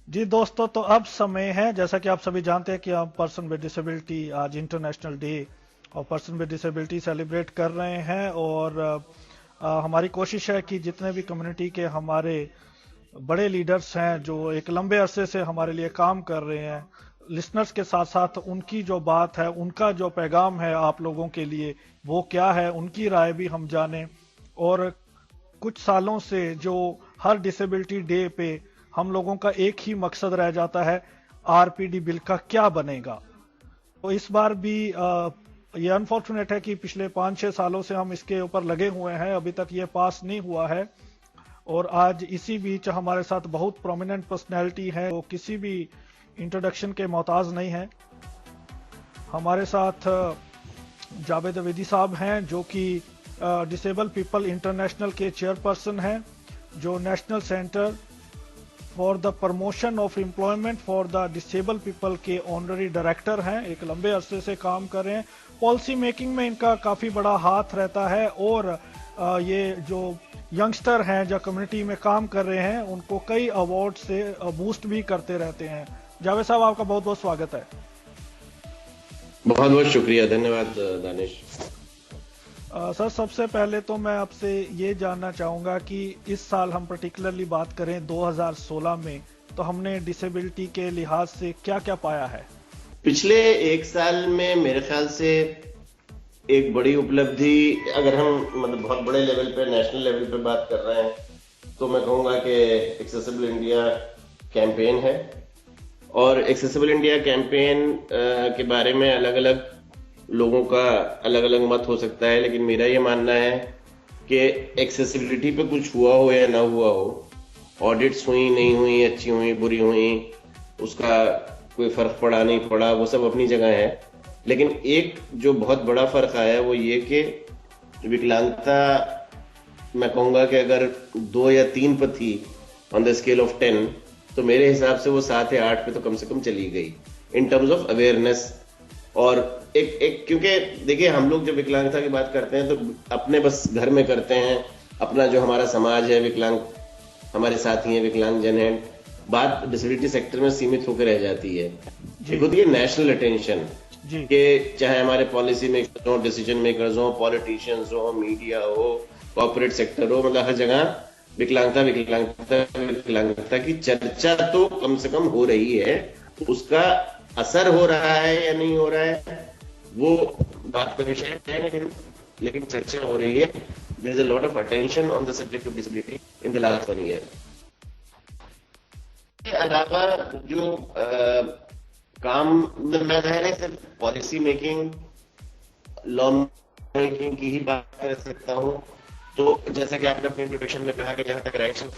जी दोस्तों, तो अब समय है, जैसा कि आप सभी जानते हैं कि हम पर्सन विद डिसेबिलिटी आज इंटरनेशनल डे और पर्सन विद डिसेबिलिटी सेलिब्रेट कर रहे हैं। और हमारी कोशिश है कि जितने भी कम्युनिटी के हमारे बड़े लीडर्स हैं जो एक लंबे अरसे से हमारे लिए काम कर रहे हैं, लिसनर्स के साथ साथ उनकी जो बात है, उनका जो पैगाम है आप लोगों के लिए, वो क्या है, उनकी राय भी हम जानें। और कुछ सालों से जो हर डिसेबिलिटी डे पे हम लोगों का एक ही मकसद रह जाता है, आरपीडी बिल का क्या बनेगा। तो इस बार भी ये अनफॉर्चुनेट है कि पिछले 5-6 सालों से हम इसके ऊपर लगे हुए हैं, अभी तक ये पास नहीं हुआ है। और आज इसी बीच हमारे साथ बहुत प्रोमिनेंट पर्सनैलिटी है, वो किसी भी इंट्रोडक्शन के मोहताज नहीं है। हमारे साथ जावेद अवेदी साहब हैं जो कि डिसेबल पीपल इंटरनेशनल के चेयरपर्सन हैं, जो national centre for the promotion of employment for the disable people के ऑनररी डायरेक्टर हैं, एक लंबे अरसे से काम कर रहे हैं। पॉलिसी मेकिंग में इनका काफी बड़ा हाथ रहता है और ये जो यंगस्टर हैं जो कम्युनिटी में काम कर रहे हैं उनको कई अवार्ड से बूस्ट भी करते रहते हैं। जावेद साहब, आपका बहुत बहुत स्वागत है। बहुत बहुत शुक्रिया, धन्यवाद दानिश। सर, सबसे पहले तो मैं आपसे ये जानना चाहूंगा कि इस साल हम पर्टिकुलरली बात करें 2016 में, तो हमने डिसेबिलिटी के लिहाज से क्या क्या पाया है? पिछले एक साल में मेरे ख्याल से एक बड़ी उपलब्धि, अगर हम मतलब बहुत बड़े लेवल पे, नेशनल लेवल पे बात कर रहे हैं, तो मैं कहूँगा कि एक्सेसिबल इंडिया कैंपेन है। और एक्सेसिबल इंडिया कैंपेन के बारे में अलग अलग लोगों का अलग अलग मत हो सकता है, लेकिन मेरा ये मानना है कि एक्सेसिबिलिटी पे कुछ हुआ हो या ना हुआ हो, ऑडिट्स हुई नहीं हुई, अच्छी हुई बुरी हुई, उसका कोई फर्क पड़ा नहीं पड़ा, वो सब अपनी जगह है। लेकिन एक जो बहुत बड़ा फर्क आया है वो ये कि विकलांगता, मैं कहूँगा कि अगर 2 या 3 पर थी ऑन द स्केल ऑफ 10, तो मेरे हिसाब से वो 7 या 8 पे तो कम से कम चली गई इन टर्म्स ऑफ अवेयरनेस। और एक क्योंकि देखिए, हम लोग जब विकलांगता की बात करते हैं तो अपने बस घर में करते हैं, अपना जो हमारा समाज है, विकलांग हमारे साथी हैं, विकलांगजन हैं, बात डिसेबिलिटी सेक्टर में सीमित होकर रह जाती है। एक होती है नेशनल अटेंशन कि चाहे हमारे पॉलिसी मेकर्स हो, डिसीजन मेकर्स हो, पॉलिटिशियंस हो, मीडिया हो, कॉर्पोरेट सेक्टर हो, मतलब हर जगह विकलांगता विकलांगता विकलांगता की चर्चा तो कम से कम हो रही है। उसका असर हो रहा है या नहीं हो रहा है वो बात का विषय है, लेकिन चर्चा हो रही है। There is a lot of attention on the subject of disability in the last 1 year. इसके अलावा जो काम में मैं सिर्फ पॉलिसी मेकिंग, लॉ मेकिंग की ही बात कर सकता हूँ। तो जैसा कि आपने अपने इंट्रोडक्शन में कहा कि जहां तक rights of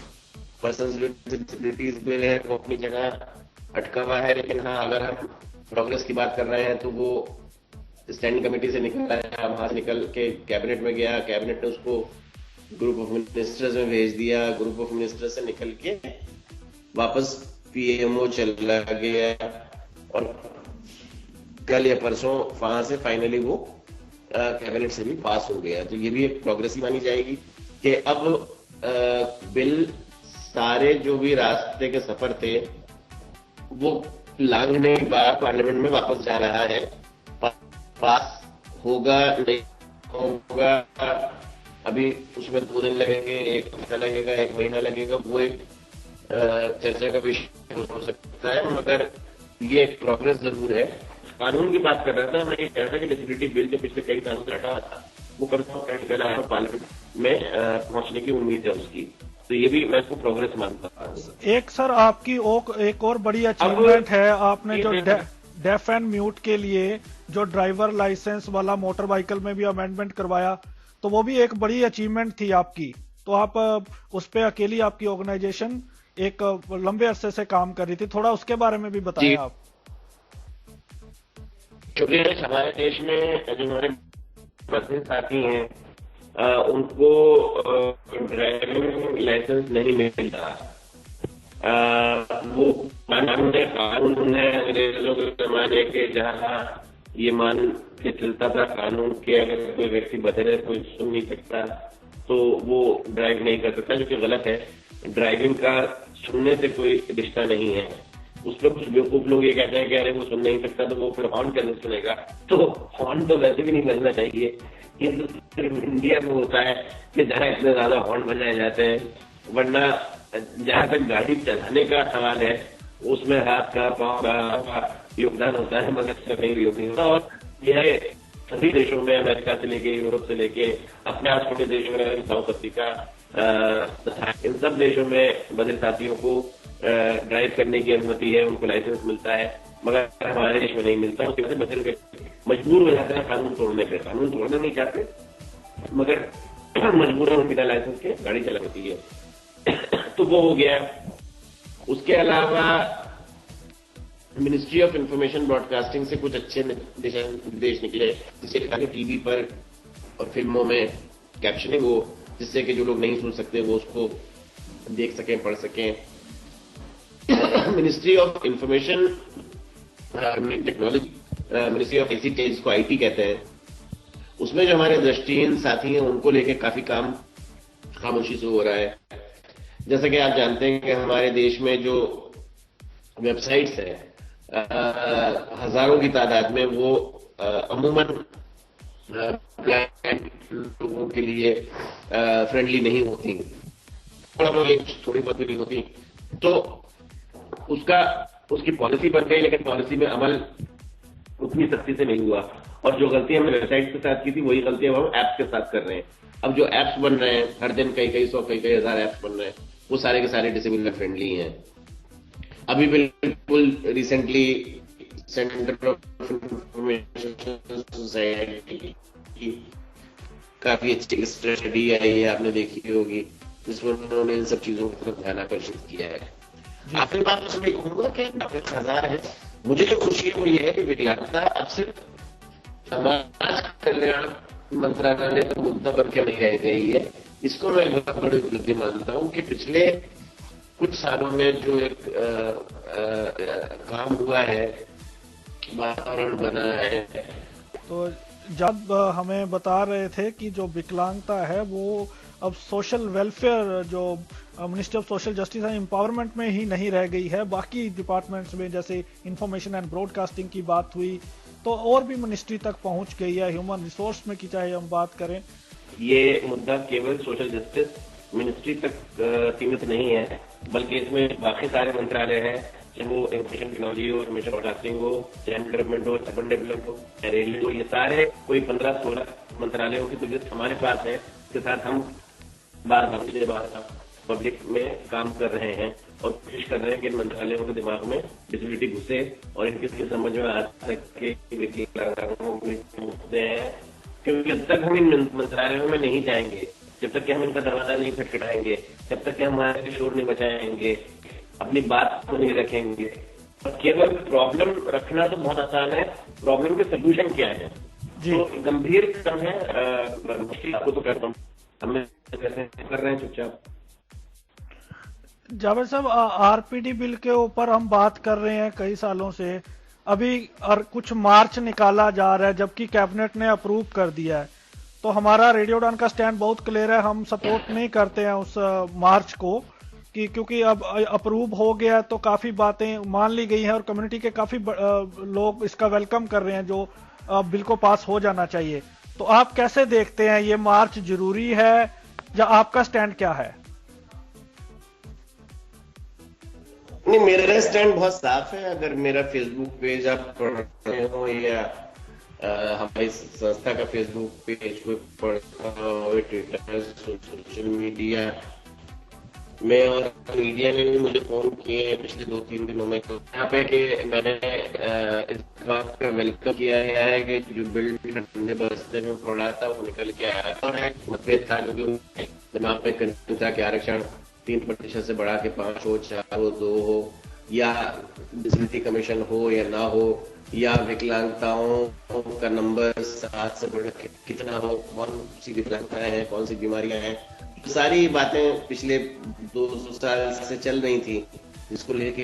persons with disabilities bill है वो अपनी जगह अटका हुआ है, लेकिन हाँ, अगर हम प्रोग्रेस की बात कर रहे हैं तो वो स्टैंडिंग कमेटी से निकल आया, वहां से निकल के कैबिनेट में गया, कैबिनेट ने उसको ग्रुप ऑफ मिनिस्टर्स में भेज दिया, ग्रुप ऑफ मिनिस्टर्स से निकल के वापस पीएमओ चला गया, और कल या परसों वहां से फाइनली वो कैबिनेट से भी पास हो गया। तो ये भी एक प्रोग्रेस ही मानी जाएगी कि अब बिल सारे जो भी रास्ते के सफर थे वो लांघने के बाद पार्लियामेंट में वापस जा रहा है। पास होगा नहीं होगा, अभी उसमें 2 दिन लगेंगे, 1 हफ्ता लगेगा, 1 महीना लगेगा, वो एक चर्चा का विषय हो सकता है, मगर ये एक प्रोग्रेस जरूर है। कानून की बात कर रहा था, मैं ये कह रहा था कि डिसेबिलिटी बिल जो पिछले कई सालों से हटा था वो कम से कम पहले पार्लियामेंट में पहुंचने की उम्मीद है उसकी। तो ये भी मैं इसको प्रोग्रेस मानता हूँ। एक सर, आपकी एक और बड़ी अचीवमेंट है, आपने जो डेफ एंड म्यूट के लिए जो ड्राइवर लाइसेंस वाला मोटर व्हीकल में भी अमेंडमेंट करवाया, तो वो भी एक बड़ी अचीवमेंट थी आपकी। तो आप उस पे अकेली आपकी ऑर्गेनाइजेशन एक लंबे अरसे से काम कर रही थी, थोड़ा उसके बारे में भी बताएं आप। क्योंकि हमारे देश में जो हमारे बसे साथी हैं उनको ड्राइविंग लाइसेंस नहीं मिलता। वो कानून है अंग्रेजों के जमाने के, जहाँ ये मान के चलता था कानून के, अगर कोई व्यक्ति बधिर है कोई सुन नहीं सकता तो वो ड्राइव नहीं कर सकता, जो कि गलत है। ड्राइविंग का सुनने से कोई रिश्ता नहीं है। उस पर कुछ बेवकूफ लोग ये कहते हैं कि अरे वो सुन नहीं सकता तो वो फिर हॉर्न कैसे सुनेगा, तो हॉर्न तो वैसे भी नहीं बजना चाहिए। ये तो सिर्फ इंडिया में होता है कि जहाँ इतने ज्यादा हॉर्न बजाए जाते हैं, वरना जहां तक गाड़ी चलाने का सवाल है उसमें हाथ का पाँव का योगदान होता है, मगर इसका कहीं योग नहीं होता। और यह सभी देशों में, अमेरिका से लेके यूरोप से लेके अपने आस छोटे देशों में, साउथ अफ्रीका तथा इन सब देशों में बधिर साथियों को ड्राइव करने की अनुमति है, उनको लाइसेंस मिलता है, मगर हमारे देश में नहीं मिलता। उसकी वजह से बधिर व्यक्ति मजबूर हो जाते हैं कानून तोड़ने पे। कानून तोड़ना नहीं चाहते मगर मजबूरन बिना लाइसेंस के गाड़ी चला होती है। तो वो हो गया। उसके अलावा मिनिस्ट्री ऑफ इंफॉर्मेशन ब्रॉडकास्टिंग से कुछ अच्छे निर्देश निकले, जिससे टीवी पर और फिल्मों में कैप्शनिंग हो, जिससे कि जो लोग नहीं सुन सकते वो उसको देख सकें, पढ़ सकें। Ministry of information technology, ministry of ICT, जिसको आईटी कहते हैं, उसमें जो हमारे दृष्टिहीन साथी हैं उनको लेके काफी काम खामोशी से हो रहा है। जैसा कि आप जानते हैं कि हमारे देश में जो वेबसाइट्स है हजारों की तादाद में, वो अमूमन लोगों के लिए फ्रेंडली नहीं होती, थोड़ी बहुत भी नहीं होती। तो उसकी पॉलिसी बन गई, लेकिन पॉलिसी में अमल उतनी सख्ती से नहीं हुआ। और जो गलती हमने वेबसाइट के साथ की थी वही गलती हम ऐप्स के साथ कर रहे हैं। अब जो ऐप्स बन रहे हैं, हर दिन कई सौ कई हजार ऐप्स बन रहे हैं, वो सारे के सारे डिसेबल फ्रेंडली हैं। अभी बिल्कुल recently centre of information society की काफी अच्छी स्टडी आई है, आपने देखी होगी, जिसमें उन्होंने इन सब चीजों की तरफ ध्यान आकर्षित किया है। आखिरी बात तो मैं कहूंगा कि हजार है, मुझे जो खुशी है वो ये है कि विकलांगता अब सिर्फ समाज कल्याण मंत्रालय का मुद्दा बन के नहीं रह गई है। इसको मैं बहुत बड़ी उपलब्धि मानता हूँ कि पिछले कुछ सालों में जो एक काम हुआ है, वातावरण बना है। तो जब हमें बता रहे थे कि जो विकलांगता है वो अब सोशल वेलफेयर, जो ministry of social justice and empowerment में ही नहीं रह गई है, बाकी डिपार्टमेंट्स में जैसे इंफॉर्मेशन एंड ब्रॉडकास्टिंग की बात हुई तो और भी मिनिस्ट्री तक पहुंच गई है। ह्यूमन रिसोर्स में की चाहे हम बात करें, ये मुद्दा केवल सोशल जस्टिस मिनिस्ट्री तक सीमित नहीं है, बल्कि इसमें बाकी सारे मंत्रालय हैं, चाहे वो इंफॉर्मेशन टेक्नोलॉजी हो, इंफॉर्मेशन ब्रॉडकास्टिंग हो, चाहे गवर्नमेंट हो, अर्बन डेवलपमेंट हो, रेलवे हो, ये सारे कोई 15-16 मंत्रालयों की तो लिस्ट हमारे पास है। इसके साथ हम बार पब्लिक में काम कर रहे हैं और कोशिश कर रहे हैं कि इन मंत्रालयों के दिमाग में डिसेबिलिटी घुसे और इनकी समझ में आ सके मुद्दे हैं। क्योंकि जब तक हम इन मंत्रालयों में नहीं जाएंगे, जब तक कि हम इनका दरवाजा नहीं खटखटाएंगे, जब तक कि हम हमारे शोर नहीं बचाएंगे, अपनी बात को नहीं रखेंगे, और केवल प्रॉब्लम रखना तो बहुत आसान है, प्रॉब्लम के सोल्यूशन क्या है तो गंभीर कदम है। आपको तो करता हूँ, हम कैसे कर रहे हैं चुपचाप। जावेद साहब, आरपीडी बिल के ऊपर हम बात कर रहे हैं कई सालों से, अभी और कुछ मार्च निकाला जा रहा है जबकि कैबिनेट ने अप्रूव कर दिया है। तो हमारा रेडियो उड़ान का स्टैंड बहुत क्लियर है, हम सपोर्ट नहीं करते हैं उस मार्च को, कि क्योंकि अब अप्रूव हो गया तो काफी बातें मान ली गई हैं और कम्युनिटी के काफी लोग इसका वेलकम कर रहे हैं, जो बिल को पास हो जाना चाहिए। तो आप कैसे देखते हैं, ये मार्च जरूरी है या आपका स्टैंड क्या है? नहीं, मेरा स्टैंड बहुत साफ है। अगर मेरा फेसबुक पेज आप पढ़ रहे हो या हमारी संस्था का फेसबुक पेज कोई पढ़ता हो, ट्विटर, सोशल मीडिया में, और मीडिया ने भी मुझे फोन किए पिछले 2-3 दिनों में, तो यहाँ पे कि मैंने इस बात का वेलकम किया है कि जो बिल ठंडे बस्ते में पड़ा था वो निकल के आया और मतभेद था, क्योंकि दिमाग पे कंफ्यूजन था कि आरक्षण 3% से बढ़ा के 5 हो, 4 हो, 2 हो, या डिसेबिलिटी कमीशन हो या ना हो, या विकलांगताओं का नंबर 7 से बढ़ के कितना हो, कौन सी विकलांगताएं हैं, कौन सी बीमारियां हैं, सारी बातें पिछले 200 साल से चल रही थी, जिसको लेके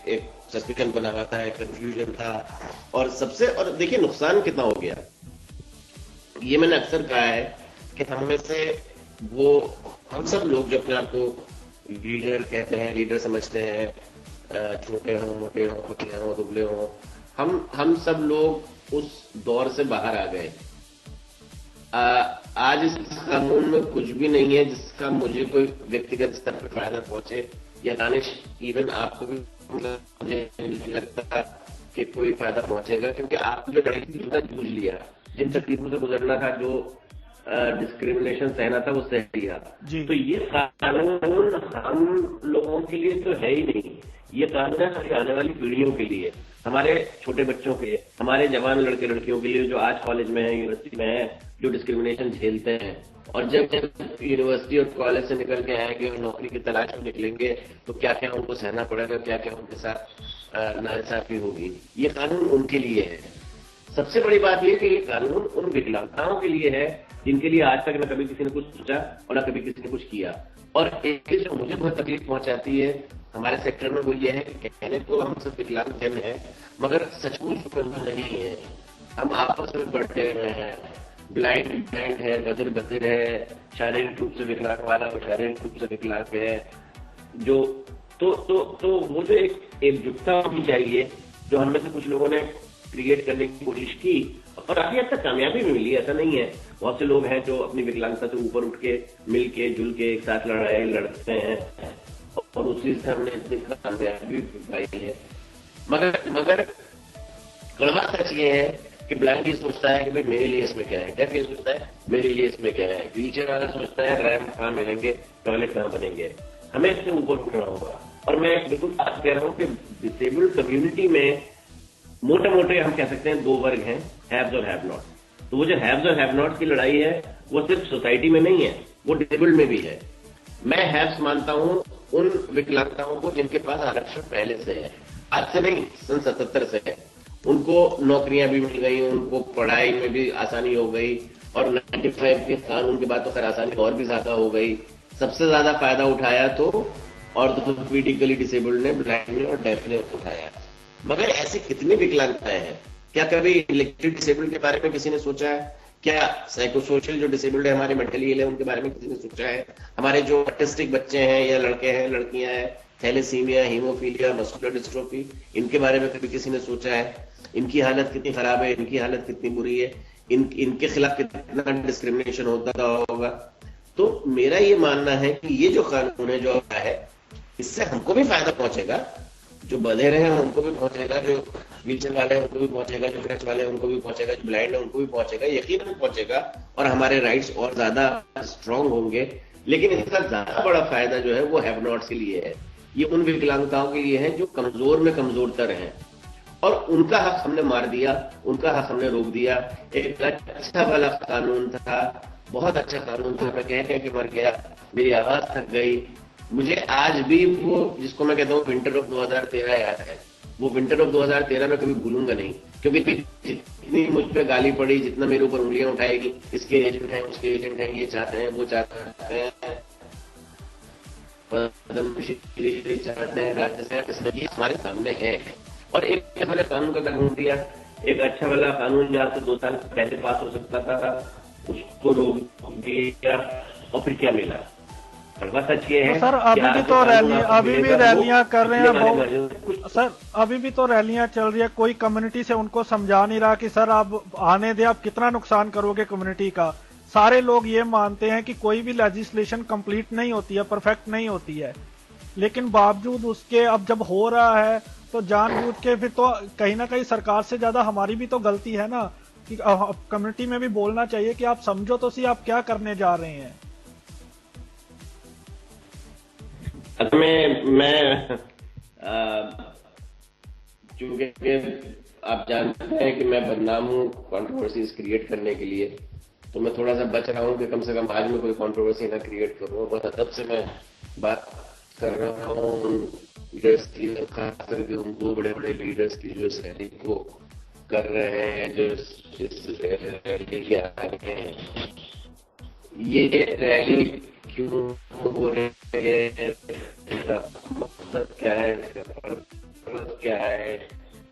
एक सस्पेंशन बना हुआ था, एक कंफ्यूजन था। और देखिए नुकसान कितना हो गया, ये मैंने अक्सर कहा है कि हम में से वो हम सब लोग जो अपने आप को लीडर कहते हैं, लीडर समझते हैं, छोटे हों, मोटे हों, पतले हों, दुबले हों, हम सब लोग उस दौर से बाहर आ गए। आज इस कानून में कुछ भी नहीं है जिसका मुझे कोई व्यक्तिगत स्तर पर फायदा पहुंचे, या दानिश इवन आपको भी मुझे नहीं लगता कि कोई फायदा पहुंचेगा, क्योंकि आपने जो लड़ाई थी उसका जूझ लिया, जिन तकलीफों से गुजरना था, जो डिस्क्रिमिनेशन सहना था, वो सह लिया। तो ये कानून हम लोगों के लिए तो है ही नहीं, ये कानून है हमारी आने वाली पीढ़ियों के लिए, हमारे छोटे बच्चों के, हमारे जवान लड़के लड़कियों के लिए जो आज कॉलेज में है, यूनिवर्सिटी में है, जो डिस्क्रिमिनेशन झेलते हैं। और जब यूनिवर्सिटी और कॉलेज से निकल के आएंगे और नौकरी की तलाश में निकलेंगे, तो क्या क्या उनको सहना पड़ेगा, क्या क्या उनके साथ नाइंसाफी होगी। ये कानून उनके लिए है। सबसे बड़ी बात यह कि ये कानून उन विकलांगताओं के लिए है जिनके लिए आज तक न कभी किसी ने कुछ सोचा और न कभी किसी ने कुछ किया। और एक चीज जो मुझे बहुत तकलीफ पहुंचाती है हमारे सेक्टर में, वो ये है कि कहने को हम सब विकलांग जन है, मगर सचमुच नहीं है। हम आपस में बढ़ते हुए हैं, ब्लाइंड है, बधिर बधिर है, शारीरिक रूप से विकलांग वाला वो शारीरिक रूप से विकलांग है, जो तो वो जो एक एकजुटता होनी चाहिए, जो हमें से कुछ लोगों ने क्रिएट करने की कोशिश की और काफी हद तक कामयाबी भी मिली, ऐसा नहीं है। बहुत से लोग हैं जो अपनी विकलांगता से ऊपर उठ के मिल के जुल के एक साथ लड़ाई लड़ते हैं और उसी से हमने इतनी कामयाबी पाई है। मगर कड़वा सच ये है कि ब्लाइंड ये सोचता है कि भाई मेरे लिए इसमें क्या है, डेफ ये सोचता है मेरे लिए इसमें क्या है, व्हीलचेयर वाला सोचता है रैम्प कहाँ मिलेंगे, टॉयलेट कहाँ बनेंगे। हमें इससे ऊपर उठना होगा। और मैं बिल्कुल बात कह रहा हूँ कि डिसेबल्ड कम्युनिटी में मोटे मोटे हम कह सकते हैं दो वर्ग हैं, हैव्स और हैव नॉट। तो वो जो हैव्स और हैव नॉट की लड़ाई है वो सिर्फ सोसाइटी में नहीं है, वो डिसेबल्ड में भी है। मैं हैव्स मानता हूं उन विकलांगताओं को जिनके पास आरक्षण पहले से है, आज से नहीं, सन 77 से है। उनको नौकरियां भी मिल गई, उनको पढ़ाई में भी आसानी हो गई, और 95 के कानून के बाद तो खैर आसानी और भी ज्यादा हो गई। सबसे ज्यादा फायदा उठाया तो ऑर्थोपेडिकली डिसेबल्ड ने, ब्लाइंड ने और डेफ ने उठाया। मगर ऐसे कितनी विकलांगताएं हैं? क्या कभी इलेक्ट्रिक डिसेबल्ड के बारे में किसी ने सोचा है? क्या साइकोसोशल जो डिसेबल्ड है, हमारे मेंटली इल है, उनके बारे में किसी ने सोचा है? हमारे जो ऑटिस्टिक बच्चे हैं या लड़के हैं, लड़कियां हैं, थैलेसीमिया, हीमोफीलिया, मस्कुलर डिस्ट्रोफी, इनके बारे में कभी किसी ने सोचा है? इनकी हालत कितनी खराब है, इनकी हालत कितनी बुरी है, इनके खिलाफ कितना डिस्क्रिमिनेशन होता होगा। तो मेरा ये मानना है कि ये जो कानून है जो है, इससे हमको भी फायदा पहुंचेगा, जो बधिर हैं उनको भी पहुंचेगा, जो व्हीलचेयर वाले हैं उनको भी पहुंचेगा, जो क्रच वाले हैं उनको भी पहुंचेगा, जो ब्लाइंड है उनको भी पहुंचेगा, यकीनन पहुंचेगा, और हमारे राइट्स और ज्यादा स्ट्रांग होंगे। लेकिन इसका ज्यादा बड़ा फायदा जो है वो हैव नॉट्स के लिए है। ये उन विकलांगताओं के लिए है जो कमजोर में कमजोरतर हैं, और उनका हक हमने मार दिया, उनका हक हमने रोक दिया। एक अच्छा वाला कानून था, बहुत अच्छा कानून था, मैं कह के मर गया, मेरी आवाज थक गई। मुझे आज भी वो जिसको मैं कहता हूँ विंटर ऑफ 2013 याद है। वो विंटर ऑफ 2013 में कभी भूलूंगा नहीं, क्योंकि जितनी मुझ पर गाली पड़ी, जितना मेरे ऊपर उंगलियां उठाएगी, इसके एजेंट हैं, उसके एजेंट हैं, ये चाहते हैं, वो चाहते हैं, पद्मश्री चाहते हैं, राज्य ये हमारे सामने है। और एक वाले कानून का कानून दिया, एक अच्छा वाला कानून जहाँ से 2 साल पहले पास हो सकता था, उसको रोक दिया। और फिर क्या मिला? सच ये है, तो सर अभी भी तो रैलियां कर रहे हैं सर, अभी भी तो रैलियां चल रही है, कोई कम्युनिटी से उनको समझा नहीं रहा कि सर आप आने दे, आप कितना नुकसान करोगे कम्युनिटी का। सारे लोग ये मानते हैं कि कोई भी लेजिस्लेशन कंप्लीट नहीं होती है, परफेक्ट नहीं होती है, लेकिन बावजूद उसके अब जब हो रहा है तो जानबूझ के फिर तो कहीं ना कहीं सरकार से ज्यादा हमारी भी तो गलती है ना, कि कम्युनिटी में भी बोलना चाहिए कि आप समझो तो सही आप क्या करने जा रहे हैं। मैं चूंकि आप जानते हैं कि मैं बदनाम हूँ कंट्रोवर्सीज क्रिएट करने के लिए, तो मैं थोड़ा सा बच रहा हूँ कि कम से कम आज में कोई कंट्रोवर्सी ना क्रिएट करूँ। बहुत अदब से मैं बात कर रहा हूँ लीडर्स की, खास करके उनको बड़े बड़े लीडर्स की जो इस रैली को कर रहे हैं, जो इस रैली के आगे हैं। ये रैली क्यों हो रही है, इसका मकसद क्या है, इसका पर्पस क्या है,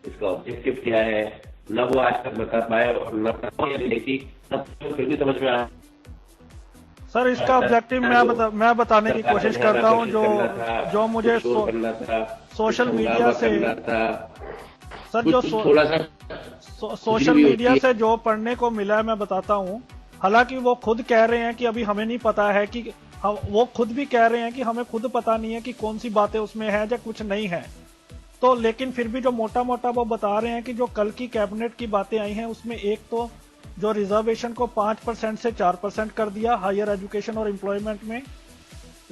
इसका ऑब्जेक्टिव क्या है, न वो आज तक बता पाए और न देखी, तब तो फिर भी समझ में आया। सर इसका ऑब्जेक्टिव मैं बताने की कोशिश करता हूं, जो मुझे सोशल मीडिया से, सर जो थोड़ा सा सोशल मीडिया से जो पढ़ने को मिला है मैं बताता हूं। हालांकि वो खुद कह रहे हैं कि अभी हमें नहीं पता है कि वो खुद भी कह रहे हैं कि हमें खुद पता नहीं है कि कौन सी बातें उसमें है या कुछ नहीं है। तो लेकिन फिर भी जो मोटा मोटा वो बता रहे हैं कि जो कल की कैबिनेट की बातें आई हैं उसमें एक तो जो रिजर्वेशन को 5% से 4% कर दिया हायर एजुकेशन और एम्प्लॉयमेंट में,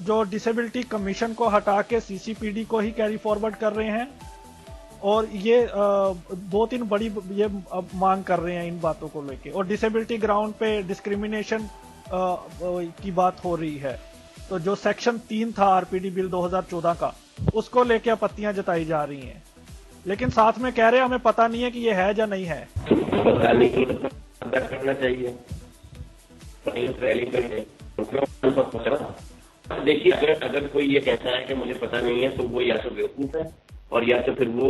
जो डिसेबिलिटी कमीशन को हटा के सीसीपीडी को ही कैरी फॉरवर्ड कर रहे हैं, और ये 2-3 बड़ी ये मांग कर रहे हैं इन बातों को लेके, और डिसेबिलिटी ग्राउंड पे डिस्क्रिमिनेशन की बात हो रही है। तो जो सेक्शन 3 था आरपीडी बिल 2014 का, उसको लेके आपत्तियां जताई जा रही हैं, लेकिन साथ में कह रहे हैं हमें पता नहीं है कि ये है या नहीं है। पता नहीं करना चाहिए। देखिए, अगर कोई ये कहता है कि मुझे पता नहीं है, तो वो या तो बेवकूफ है और या तो फिर वो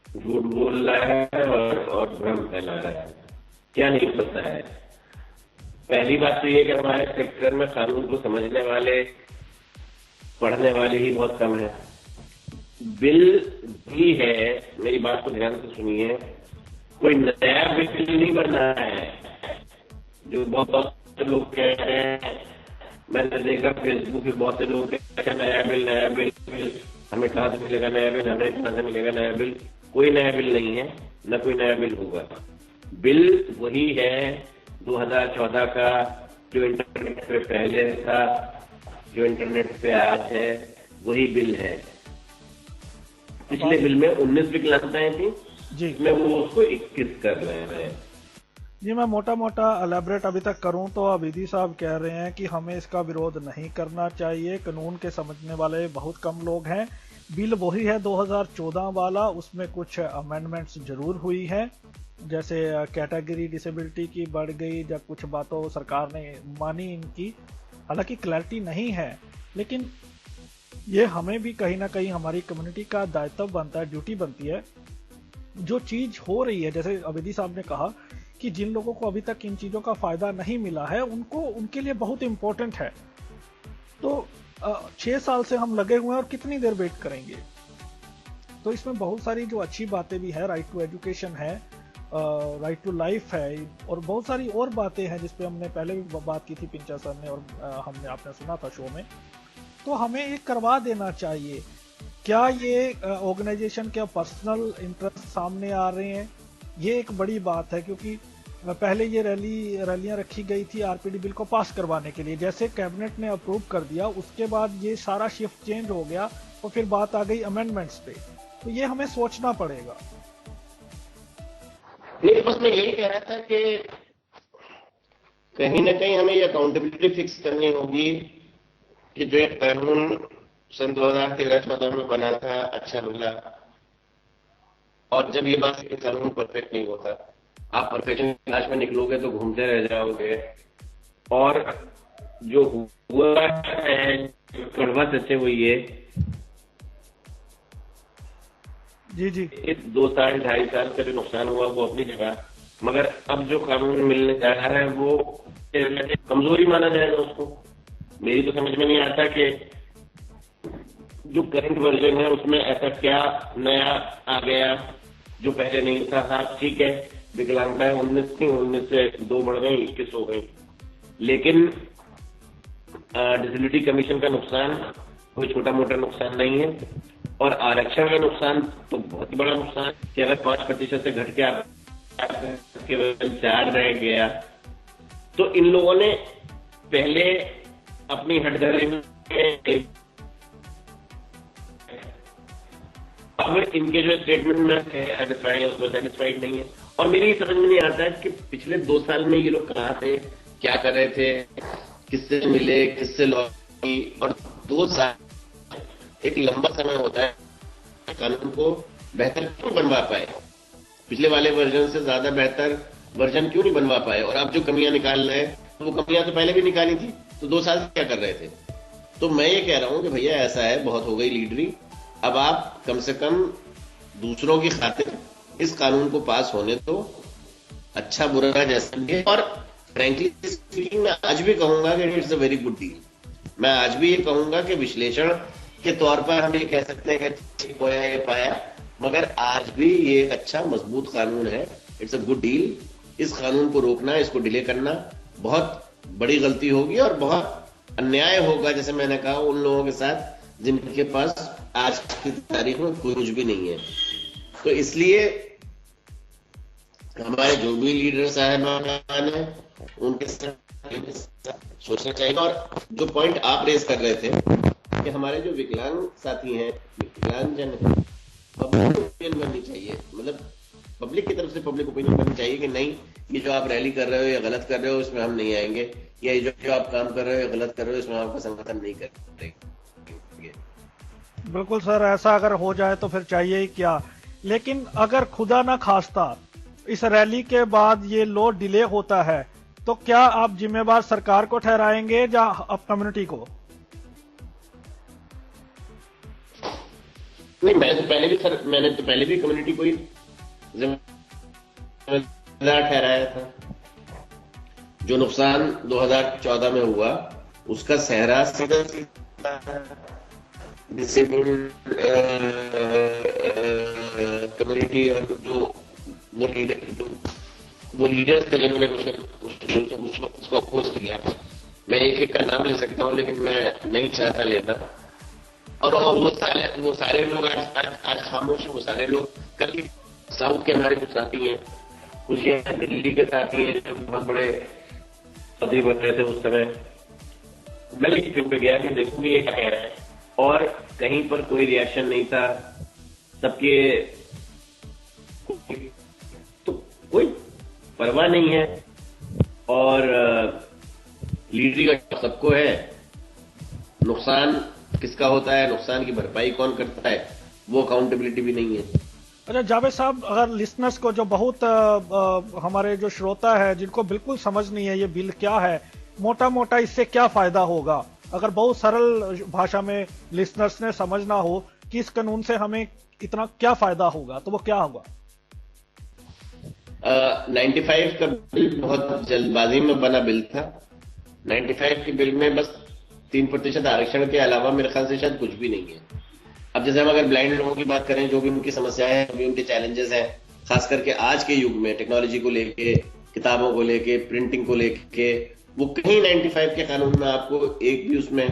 झूठ बोल रहा है और भ्रम फैला रहा है। क्या नहीं पता है? पहली बात तो ये कि हमारे सेक्टर में कानून को समझने वाले, पढ़ने वाले ही बहुत कम है। बिल भी है, मेरी बात को ध्यान से सुनिए, कोई नया बिल नहीं बना है। जो बहुत से लोग कह रहे हैं, मैंने देखा फेसबुक पे बहुत से लोग कहते हैं नया बिल, हमें कहां से मिलेगा नया बिल, हमें कहां से मिलेगा नया बिल। कोई नया बिल नहीं है, न कोई नया बिल होगा। बिल वही है 2014 का, जो इंटरनेट पे पहले था, जो इंटरनेट पे आज है, वही बिल है। पिछले बिल में 19 विकलांगताएं थी जी, मैं वो उसको 21 कर रहे हैं जी। मैं मोटा मोटा एलैबोरेट अभी तक करूं तो अबीदी साहब कह रहे हैं कि हमें इसका विरोध नहीं करना चाहिए, कानून के समझने वाले बहुत कम लोग हैं। बिल वही है 2014 वाला, उसमें कुछ अमेंडमेंट्स जरूर हुई है, जैसे कैटेगरी डिसेबिलिटी की बढ़ गई, या कुछ बातों सरकार ने मानी इनकी, हालांकि क्लैरिटी नहीं है। लेकिन ये हमें भी कहीं ना कहीं हमारी कम्युनिटी का दायित्व बनता है, ड्यूटी बनती है। जो चीज हो रही है, जैसे अबीदी साहब ने कहा कि जिन लोगों को अभी तक इन चीजों का फायदा नहीं मिला है, उनके लिए बहुत इंपॉर्टेंट है। तो 6 साल से हम लगे हुए हैं और कितनी देर वेट करेंगे। तो इसमें बहुत सारी जो अच्छी बातें भी है, राइट टू एजुकेशन है, राइट टू लाइफ है, और बहुत सारी और बातें हैं जिसपे हमने पहले भी बात की थी पिंचा सर ने, और हमने आपने सुना था शो में। तो हमें ये करवा देना चाहिए। क्या ये ऑर्गेनाइजेशन क्या पर्सनल इंटरेस्ट सामने आ रहे हैं, ये एक बड़ी बात है, क्योंकि पहले ये रैलियां रखी गई थी आरपीडी बिल को पास करवाने के लिए, जैसे कैबिनेट ने अप्रूव कर दिया उसके बाद ये सारा शिफ्ट चेंज हो गया और फिर बात आ गई अमेंडमेंट्स पे। तो ये हमें सोचना पड़ेगा। नहीं, बस मैं यही कह रहा था कि कहीं ना कहीं हमें ये अकाउंटेबिलिटी फिक्स करनी होगी कि जो एक कानून सन 2013-14 में बना था, अच्छा मिला, और जब ये बात कि कानून परफेक्ट नहीं होता, आप परफेक्शन की तलाश में निकलोगे तो घूमते रह जाओगे। और जो हुआ है, कड़वा सच्चे वो ये जी इस 2 साल 2.5 साल का जो नुकसान हुआ वो अपनी जगह, मगर अब जो कानून मिलने जा रहा है वो कमजोरी माना जाएगा उसको। मेरी तो समझ में नहीं आता कि जो करंट वर्जन है उसमें ऐसा क्या नया आ गया जो पहले नहीं था। हाँ ठीक है, विकलांगताएं 19 थी, 19 से 2 बढ़ गई, 21 हो गई, लेकिन डिसेबिलिटी कमीशन का नुकसान कोई छोटा मोटा नुकसान नहीं है, और आरक्षण का नुकसान तो बहुत ही बड़ा नुकसान है कि अगर 5% से घट के आप केवल 4 रह गया, तो इन लोगों ने पहले अपनी हटधर्मी में, अब इनके जो स्टेटमेंट में सेटिस्फाइड है उसमें सेटिस्फाइड नहीं है। और मेरी समझ में नहीं आता है कि पिछले 2 साल में ये लोग कहाँ थे, क्या कर रहे थे, किससे मिले, किससे लॉबी। और 2 साल एक लंबा समय होता है, कानून को बेहतर क्यों बनवा पाए, पिछले वाले वर्जन से ज्यादा बेहतर वर्जन क्यों नहीं बनवा पाए। और आप जो कमियां निकाल रहे हैं, तो वो कमियां तो पहले भी निकाली थी, तो 2 साल से क्या कर रहे थे। तो मैं ये कह रहा हूं कि भैया ऐसा है, बहुत हो गई लीडरी, अब आप कम से कम दूसरों की खातिर इस कानून को पास होने तो अच्छा बुरा जैसा भी है। और फ्रैंकली स्पीकिंग मैं आज भी कहूंगा कि it's a very good deal. मैं आज भी ये कहूंगा कि विश्लेषण के तौर पर हम ये कह सकते हैं कि ठीक होया ये पाया, मगर आज भी ये एक अच्छा मजबूत कानून है। It's a good deal. इस कानून को रोकना, इसको डिले करना बहुत बड़ी गलती होगी और बहुत अन्याय होगा, जैसे मैंने कहा, उन लोगों के साथ जिनके पास आज की तारीख में कुछ भी नहीं है। तो इसलिए हमारे जो भी लीडर साहबान हैं उनके साथ सोचना चाहिए। और जो पॉइंट आप रेज कर रहे थे कि हमारे जो विकलांग साथी हैं, विकलांग जन हैं, पब्लिक ओपिनियन बननी चाहिए, मतलब पब्लिक की तरफ से पब्लिक ओपिनियन बननी चाहिए कि नहीं, ये जो आप रैली कर रहे हो या गलत कर रहे हो इसमें हम नहीं आएंगे, या ये जो आप काम कर रहे हो या गलत कर रहे हो इसमें आपका संगठन नहीं करेंगे। बिल्कुल सर, ऐसा अगर हो जाए तो फिर चाहिए ही क्या। लेकिन अगर खुदा ना खास्ता इस रैली के बाद ये लो डिले होता है तो क्या आप जिम्मेवार सरकार को ठहराएंगे या अब कम्युनिटी को? नहीं, मैंने तो पहले भी कम्युनिटी को ही जिम्मेदार ठहराया था। जो नुकसान 2014 में हुआ उसका सहरा सीधा डिसेबल्ड कम्युनिटी और जो वो लीडर्स थे जिन्होंने उसको अपोज किया। मैं एक एक का नाम ले सकता हूँ लेकिन मैं नहीं चाहता लेना। और वो सारे लोग आज खामोश हैं। वो सारे लोग कल साउथ के हमारे कुछ साथी हैं, कुछ दिल्ली के साथी हैं जो बहुत बड़े पदवी बन रहे थे उस समय। मैं यूट्यूब पे गया कि देखूंगी ये क्या कह रहा है, और कहीं पर कोई रिएक्शन नहीं था। सबके तो कोई परवाह नहीं है। और लीडरी का सबको है। नुकसान किसका होता है, नुकसान की भरपाई कौन करता है, वो अकाउंटेबिलिटी भी नहीं है। अच्छा जावेद साहब, अगर लिसनर्स को जो बहुत हमारे जो श्रोता है जिनको बिल्कुल समझ नहीं है ये बिल क्या है, मोटा मोटा इससे क्या फायदा होगा, अगर बहुत सरल भाषा में लिसनर्स ने समझना हो कि इस कानून से हमें इतना क्या फायदा होगा, तो वो क्या होगा? 95 का बिल बहुत जल्दबाजी में बना बिल था। 95 के बिल में बस 3% आरक्षण के अलावा मेरे ख्याल से शायद कुछ भी नहीं है। अब जैसे हम अगर ब्लाइंड लोगों की बात करें, जो भी उनकी समस्याएं हैं, जो भी उनके चैलेंजेस हैं, खास करके आज के युग में टेक्नोलॉजी को लेके, किताबों को लेके, प्रिंटिंग को लेके, वो कहीं 95 के कानून में आपको एक भी उसमें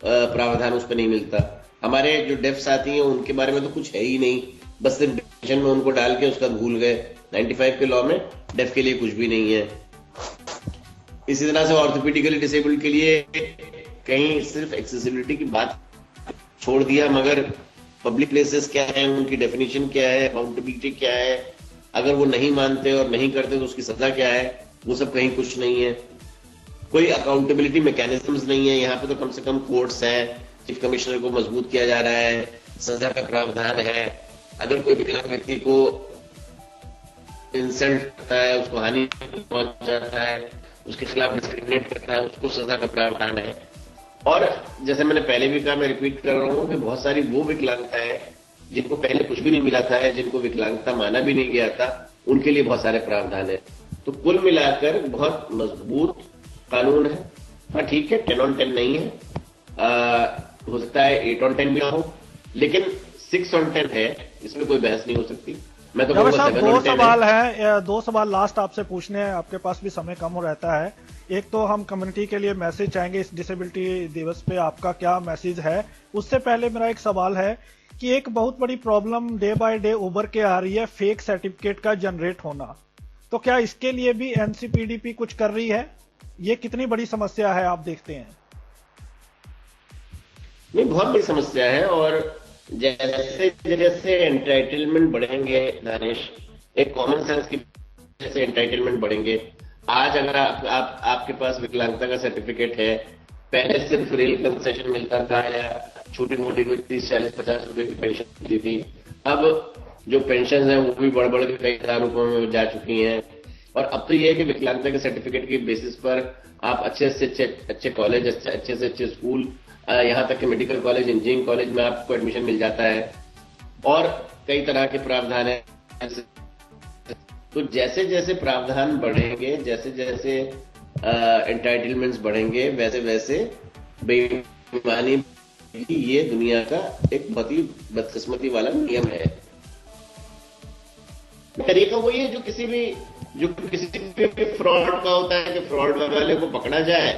प्रावधान उस पर नहीं मिलता। हमारे जो डेफ साथी हैं उनके बारे में तो कुछ है ही नहीं, बस सिर्फ डिफिनेशन में उनको डाल के उसका भूल गए। 95 के लॉ में डेफ के लिए कुछ भी नहीं है। इसी तरह से ऑर्थोपेडिकली डिसेबल्ड के लिए कहीं सिर्फ एक्सेसिबिलिटी की बात छोड़ दिया, मगर पब्लिक प्लेसेस क्या है, उनकी डेफिनेशन क्या है, अकाउंटेबिलिटी क्या है, अगर वो नहीं मानते और नहीं करते तो उसकी सजा क्या है, वो सब कहीं कुछ नहीं है। कोई अकाउंटेबिलिटी मैकेनिज्म्स नहीं है। यहाँ पे तो कम से कम कोर्ट्स हैं, चीफ कमिश्नर को मजबूत किया जा रहा है, सजा का प्रावधान है। अगर कोई विकलांग व्यक्ति को इंसल्ट करता है, उसको हानि पहुंचाता है, उसके खिलाफ डिस्क्रिमिनेट करता है, उसको सजा का प्रावधान है। और जैसे मैंने पहले भी कहा, मैं रिपीट कर रहा हूं कि बहुत सारी वो विकलांगता है जिनको पहले कुछ भी नहीं मिला था, जिनको विकलांगता माना भी नहीं गया था, उनके लिए बहुत सारे प्रावधान है। तो कुल मिलाकर बहुत मजबूत कानून है। हाँ ठीक है, 10 on 10 नहीं है, हो सकता है 8 on 10 भी ना हो, लेकिन 6 on 10 है, इसमें कोई बहस नहीं हो सकती। मैं तो कहूंगा 7 on 10 है। दो सवाल लास्ट आपसे पूछने हैं, आपके पास भी समय कम हो रहता है। एक तो हम कम्युनिटी के लिए मैसेज चाहेंगे, इस डिसेबिलिटी दिवस पे आपका क्या मैसेज है। उससे पहले मेरा एक सवाल है कि एक बहुत बड़ी प्रॉब्लम डे बाय डे उभर के आ रही है, फेक सर्टिफिकेट का जनरेट होना। तो क्या इसके लिए भी एनसीपीडीपी कुछ कर रही है? ये कितनी बड़ी समस्या है आप देखते हैं? नहीं, बहुत बड़ी समस्या है। और जैसे जैसे एंटाइटलमेंट बढ़ेंगे दानिश, एक कॉमन सेंस की जैसे एंटाइटलमेंट बढ़ेंगे। आज अगर आपके पास विकलांगता का सर्टिफिकेट है, पहले सिर्फ रेल कंसेशन मिलता था या छोटी मोटी कोई 30, 40, 50 रुपए की पेंशन मिलती थी। अब जो पेंशन है वो भी बढ़ बढ़ के कई हजार रुपयों में जा चुकी हैं। और अब तो ये है कि विकलांगता के सर्टिफिकेट के बेसिस पर आप अच्छे से अच्छे कॉलेज, अच्छे से अच्छे स्कूल, यहाँ तक कि मेडिकल कॉलेज, इंजीनियरिंग कॉलेज में आपको एडमिशन मिल जाता है। और कई तरह के प्रावधान है। तो जैसे जैसे प्रावधान बढ़ेंगे, जैसे जैसे एंटाइटलमेंट्स बढ़ेंगे, वैसे वैसे बेईमानी भी ये दुनिया का एक बहुत ही बदकिस्मती वाला नियम है। तरीका वही है जो किसी भी फ्रॉड का होता है कि फ्रॉड वाले को पकड़ा जाए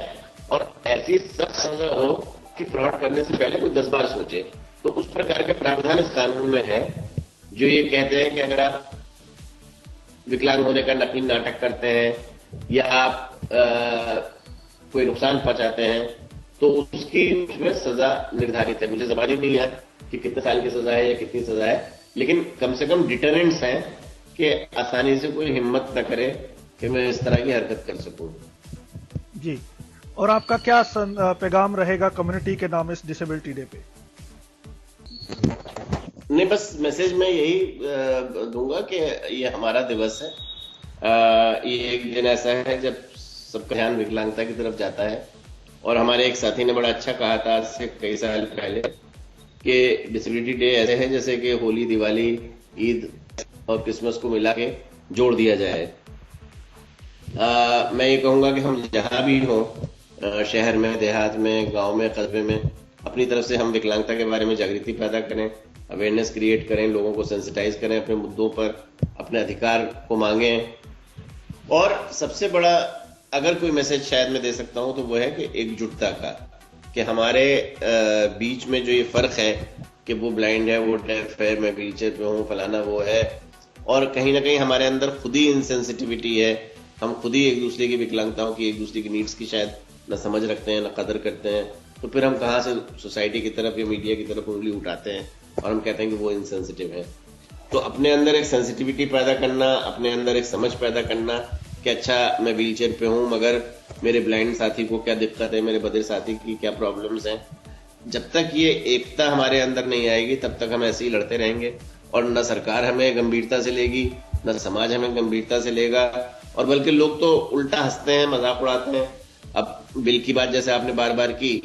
और ऐसी सख्त सजा हो कि फ्रॉड करने से पहले कोई 10 बार सोचे। तो उस प्रकार के प्रावधान इस कानून में है जो ये कहते हैं कि अगर आप विकलांग होने का नकली नाटक करते हैं या आप कोई नुकसान पहुंचाते हैं तो उसमें सजा निर्धारित है। मुझे जबानी नहीं है कि कितने साल की सजा है या कितनी सजा है, लेकिन कम से कम डिटरेंट्स हैं कि आसानी से कोई हिम्मत न करे कि मैं इस तरह की हरकत कर सकूं। जी, और आपका क्या पैगाम रहेगा कम्युनिटी के नाम इस डिसेबिलिटी डे पे? नहीं, बस मैसेज मैं यही दूंगा कि ये हमारा दिवस है। ये एक दिन ऐसा है जब सबका ध्यान विकलांगता की तरफ जाता है। और हमारे एक साथी ने बड़ा अच्छा कहा था आज से कई साल पहले कि डिसेबिलिटी डे ऐसे है जैसे कि होली, दिवाली, ईद और क्रिसमस को मिला के जोड़ दिया जाए। मैं ये कहूंगा कि हम जहां भी हों, शहर में, देहात में, गांव में, कस्बे में, अपनी तरफ से हम विकलांगता के बारे में जागृति पैदा करें, अवेयरनेस क्रिएट करें, लोगों को सेंसिटाइज करें, अपने मुद्दों पर, अपने अधिकार को मांगें। और सबसे बड़ा अगर कोई मैसेज शायद मैं दे सकता हूं तो वो है कि एकजुटता का, कि हमारे बीच में जो ये फर्क है कि वो ब्लाइंड है, वो डेफ है, मैं व्हीलचेयर पे हूँ, फलाना वो है, और कहीं ना कहीं हमारे अंदर खुद ही इनसेंसिटिविटी है। हम खुद ही एक दूसरे की विकलांगताओं की, एक दूसरे की नीड्स की शायद न समझ रखते हैं, न कदर करते हैं। तो फिर हम कहाँ से सोसाइटी की तरफ या मीडिया की तरफ उंगली उठाते हैं और हम कहते हैं कि वो इनसेंसिटिव है। तो अपने अंदर एक सेंसिटिविटी पैदा करना, अपने अंदर एक समझ पैदा करना कि अच्छा मैं व्हीलचेयर पे हूं मगर मेरे ब्लाइंड साथी को क्या दिक्कत है, मेरे बधिर साथी की क्या प्रॉब्लम्स हैं। जब तक ये एकता हमारे अंदर नहीं आएगी तब तक हम ऐसे ही लड़ते रहेंगे और न सरकार हमें गंभीरता से लेगी, न समाज हमें गंभीरता से लेगा, और बल्कि लोग तो उल्टा हंसते हैं, मजाक उड़ाते हैं। अब बिल की बात जैसे आपने बार बार की,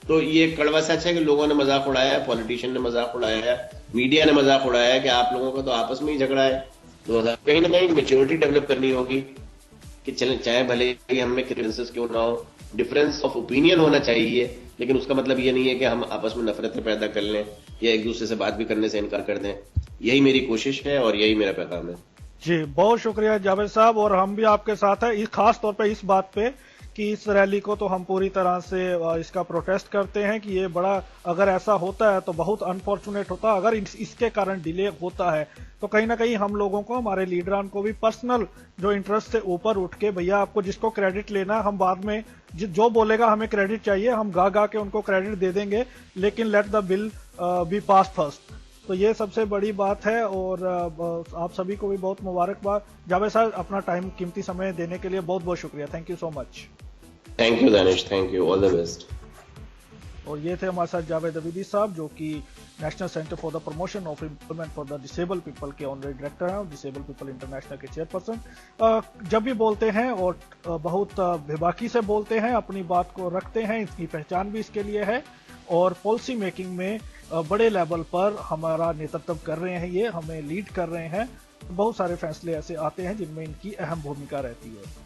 तो ये कड़वा सच है कि लोगों ने मजाक उड़ाया है, पॉलिटिशियन ने मजाक उड़ाया है, मीडिया ने मजाक उड़ाया है कि आप लोगों का तो आपस में ही झगड़ा है। तो कहीं ना कहीं मेच्योरिटी डेवलप करनी होगी कि चले चाहे भले ही हम में डिफरेंसेस क्यों ना हो, डिफरेंस ऑफ ओपिनियन होना चाहिए, लेकिन उसका मतलब ये नहीं है कि हम आपस में नफरतें पैदा कर लें या एक दूसरे से बात भी करने से इनकार कर दें। यही मेरी कोशिश है और यही मेरा पैगाम है। जी, बहुत शुक्रिया जावेद साहब, और हम भी आपके साथ हैं खास तौर पे इस बात पे कि इस रैली को तो हम पूरी तरह से इसका प्रोटेस्ट करते हैं कि ये बड़ा, अगर ऐसा होता है तो बहुत अनफॉर्चुनेट होता है। अगर इसके कारण डिले होता है तो कहीं ना कहीं हम लोगों को, हमारे लीडरान को भी पर्सनल जो इंटरेस्ट से ऊपर उठ के, भैया आपको जिसको क्रेडिट लेना, हम बाद में जो बोलेगा हमें क्रेडिट चाहिए, हम गा गा के उनको क्रेडिट दे देंगे, लेकिन let the bill be pass first. तो ये सबसे बड़ी बात है। और आप सभी को भी बहुत मुबारकबाद। जावेद साहब, अपना टाइम, कीमती समय देने के लिए बहुत बहुत शुक्रिया। Thank you so much. Thank you Danish, thank you, all the best. और ये थे हमारे साथ जावेद अवीदी साहब, जो कि national centre for the promotion of employment for the disable people के ऑनरेरी डायरेक्टर हैं, डिसेबल पीपल इंटरनेशनल के चेयरपर्सन। जब भी बोलते हैं और बहुत बेबाकी से बोलते हैं, अपनी बात को रखते हैं, इसकी पहचान भी इसके लिए है। और पॉलिसी मेकिंग में बड़े लेवल पर हमारा नेतृत्व कर रहे हैं, ये हमें लीड कर रहे हैं। बहुत सारे फैसले ऐसे आते हैं जिनमें इनकी अहम भूमिका रहती है।